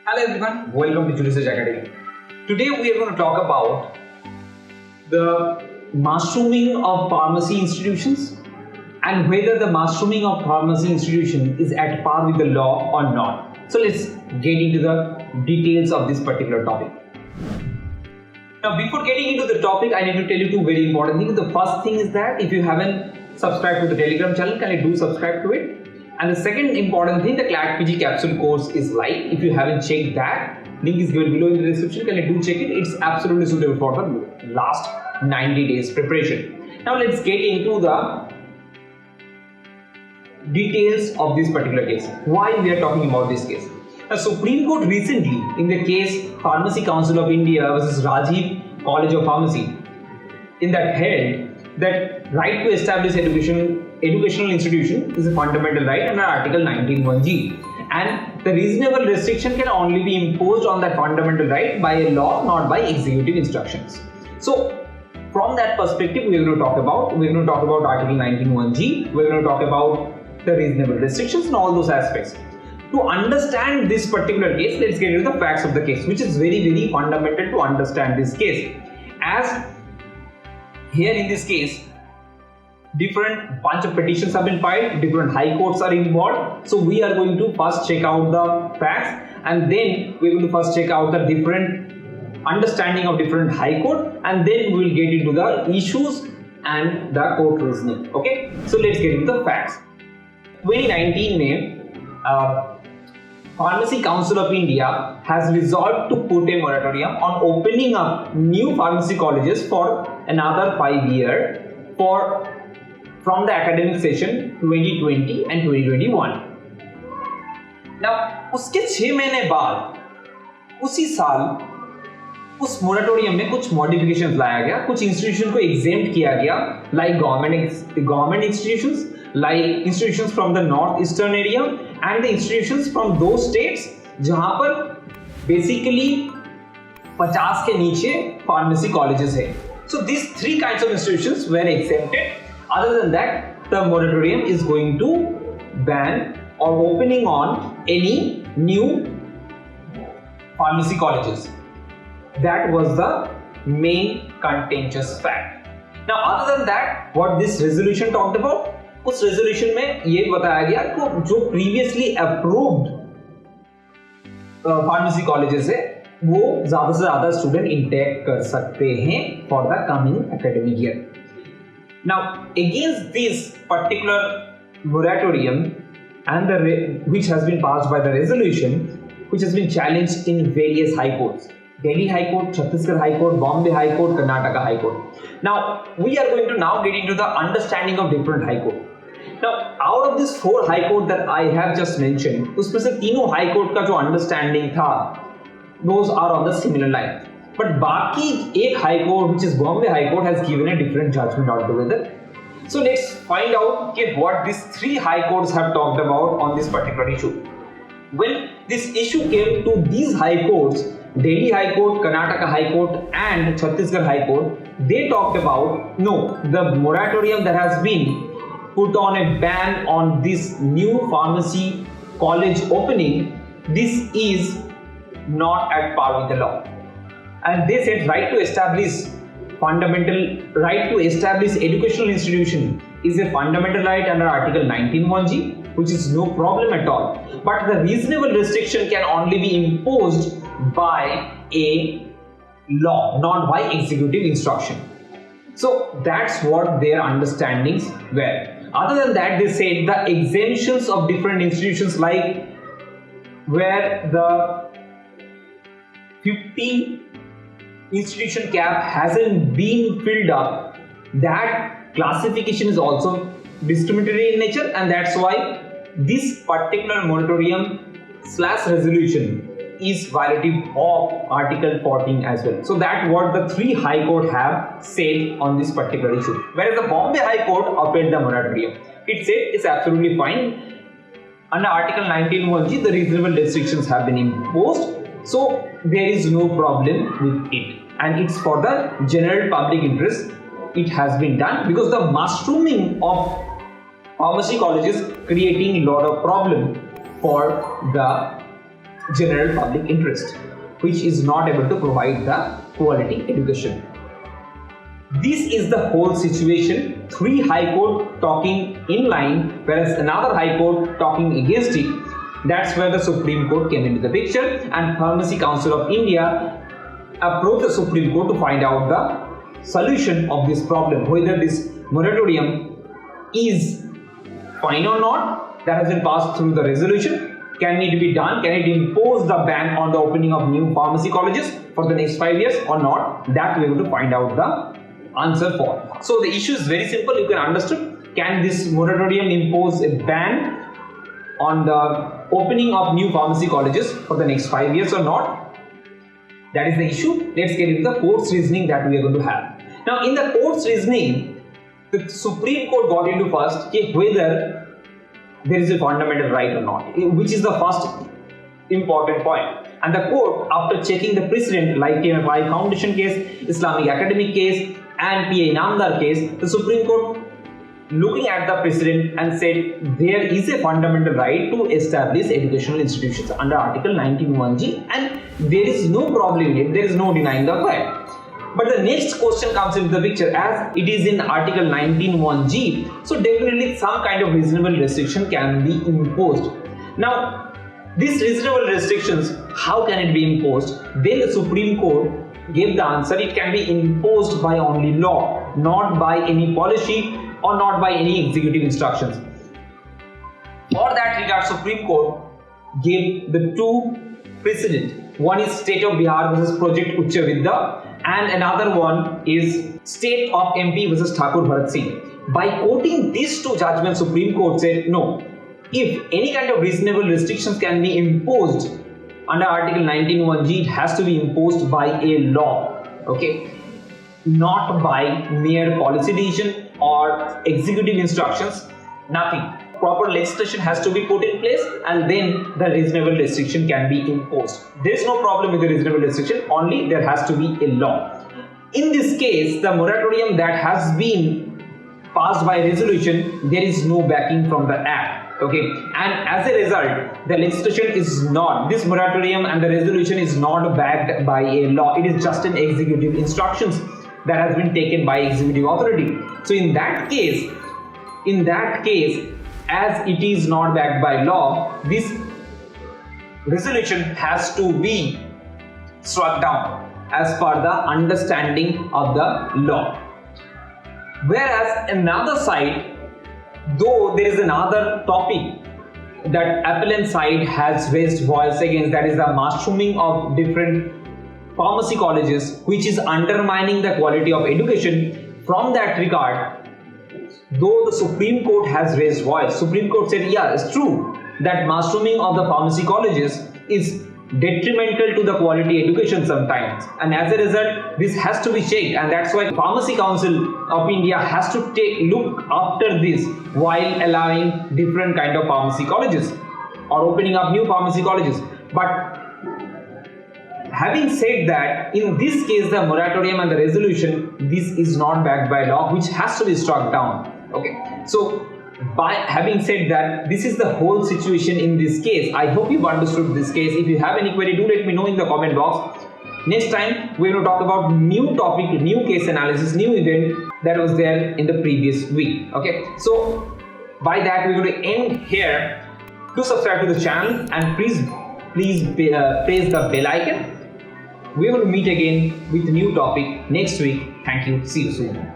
Hello everyone, welcome to Research Academy. Today we are going to talk about the mushrooming of pharmacy institutions and whether the mushrooming of pharmacy institution is at par with the law or not. So let's get into the details of this particular topic. Now before getting into the topic, I need to tell you two very important things. The first thing is that if you haven't subscribed to the Telegram channel, can you do subscribe to it? And the second important thing, the CLAT PG capsule course is live. If you haven't checked that, link is given below in the description. Can you do check it? It's absolutely suitable for the last 90 days preparation. Now let's get into the details of this particular case. Why we are talking about this case? The Supreme Court recently, in the case Pharmacy Council of India versus Rajeev College of Pharmacy, in that held that right to establish educational institution is a fundamental right under Article 19(1)(g), and the reasonable restriction can only be imposed on that fundamental right by a law, not by executive instructions. So from that perspective, we're going to talk about Article 19(1)(g), we're going to talk about the reasonable restrictions and all those aspects. To understand this particular case, let's get into the facts of the case, which is very, very fundamental to understand this case. As here in this case, different bunch of petitions have been filed, different high courts are involved. So we are going to first check out the facts, and then we're going to first check out the different understanding of different high court, and then we will get into the issues and the court reasoning. Okay, so let's get into the facts. 2019 में Pharmacy Council of India has resolved to put a moratorium on opening up new pharmacy colleges for another 5 years from the academic session 2020 and 2021. Now, उसके 6 महीने बाद उसी साल उस moratorium में कुछ modifications लाया गया, कुछ इंस्टीट्यूशन को एग्जेम्प्ट किया गया, like government institutions, like institutions from the northeastern area and the institutions from those states जहां पर basically 50 के नीचे pharmacy colleges है. So these three kinds of institutions were exempted. Other than that, the moratorium is going to ban or opening on any new pharmacy colleges. That was the main contentious fact. Now other than that, what this resolution talked about, उस resolution में ये बताया गया कि जो previously approved pharmacy colleges है वो ज्यादा से ज्यादा स्टूडेंट इंटेक कर सकते हैं for the coming academic year. Now against this particular moratorium and which has been passed by the resolution, which has been challenged in various high courts, Delhi High Court, Chhattisgarh High Court, Bombay High Court, Karnataka High Court. Now we are going to now get into the understanding of different high court. Now out of this 4 high court that I have just mentioned, उसमें से तीनों high court का जो understanding था, those are on the similar line. But बाकी एक high court, which is Bombay High Court, has given a different judgment altogether. So let's find out what these 3 high courts have talked about on this particular issue. When this issue came to these high courts, Delhi High Court, Karnataka High Court and Chhattisgarh High Court, they talked about no, the moratorium that has been put on a ban on this new pharmacy college opening, this is not at par with the law. And they said right to establish educational institution is a fundamental right under Article 19(1)(g), which is no problem at all. But the reasonable restriction can only be imposed by a law, not by executive instruction. So that's what their understandings were. Other than that, they said the exemptions of different institutions, like where the 50 institution cap hasn't been filled up, that classification is also discriminatory in nature, and that's why this particular moratorium / resolution is violative of Article 14 as well. So that's what the 3 high court have said on this particular issue. Whereas the Bombay High Court upheld the moratorium. It said it's absolutely fine. Under Article 19(1)(g), the reasonable restrictions have been imposed, so there is no problem with it. And it's for the general public interest. It has been done because the mushrooming of pharmacy colleges creating a lot of problem for the general public interest, which is not able to provide the quality education. This is the whole situation. 3 High Court talking in line, whereas another High Court talking against it. That's where the Supreme Court came into the picture, and Pharmacy Council of India approached the Supreme Court to find out the solution of this problem, whether this moratorium is fine or not. That has been passed through the resolution. Can it be done? Can it impose the ban on the opening of new pharmacy colleges for the next 5 years or not? That we're going to find out the answer for. So the issue is very simple. You can understand. Can this moratorium impose a ban on the opening of new pharmacy colleges for the next 5 years or not? That is the issue. Let's get into the court's reasoning that we are going to have. Now, in the court's reasoning, the Supreme Court got into first whether there is a fundamental right or not, which is the first important point. And the court, after checking the precedent like PMFI Foundation case, Islamic Academic case, and PA Namdar case, the Supreme Court looking at the precedent and said there is a fundamental right to establish educational institutions under Article 19(1)(g), and there is no problem in it, there is no denying the fact. But the next question comes into the picture, as it is in Article 19(1)(g), so definitely some kind of reasonable restriction can be imposed. Now, these reasonable restrictions, how can it be imposed? Then the Supreme Court gave the answer, it can be imposed by only law, not by any policy or not by any executive instructions. For that regard, Supreme Court gave the 2 precedent. One is State of Bihar versus Project Ucha Vidya, and another one is State of MP versus Thakur Bharat Singh. By quoting these 2 judgments, Supreme Court said no, if any kind of reasonable restrictions can be imposed under Article 19(1)(g), it has to be imposed by a law, okay, not by mere policy decision or executive instructions, nothing. Proper legislation has to be put in place, and then the reasonable restriction can be imposed. There is no problem with the reasonable restriction, only there has to be a law. In this case, the moratorium that has been passed by resolution, there is no backing from the Act, okay, and as a result, the legislation is not, this moratorium and the resolution is not backed by a law. It is just an executive instructions that has been taken by executive authority. So in that case, as it is not backed by law, this resolution has to be struck down as per the understanding of the law. Whereas another side, though there is another topic that appellant side has raised voice against, that is the mushrooming of different pharmacy colleges, which is undermining the quality of education. From that regard, though the Supreme Court has raised voice, Supreme Court said, yeah, it's true that mushrooming of the pharmacy colleges is detrimental to the quality education sometimes, and as a result, this has to be checked, and that's why Pharmacy Council of India has to look after this while allowing different kind of pharmacy colleges or opening up new pharmacy colleges. But having said that, in this case, the moratorium and the resolution, this is not backed by law, which has to be struck down. Okay, so by having said that, this is the whole situation in this case. I hope you've understood this case. If you have any query, do let me know in the comment box. Next time, we're going to talk about new topic, new case analysis, new event that was there in the previous week. Okay, so by that, we're going to end here. Do subscribe to the channel and please press the bell icon. We will meet again with a new topic next week. Thank you. See you soon.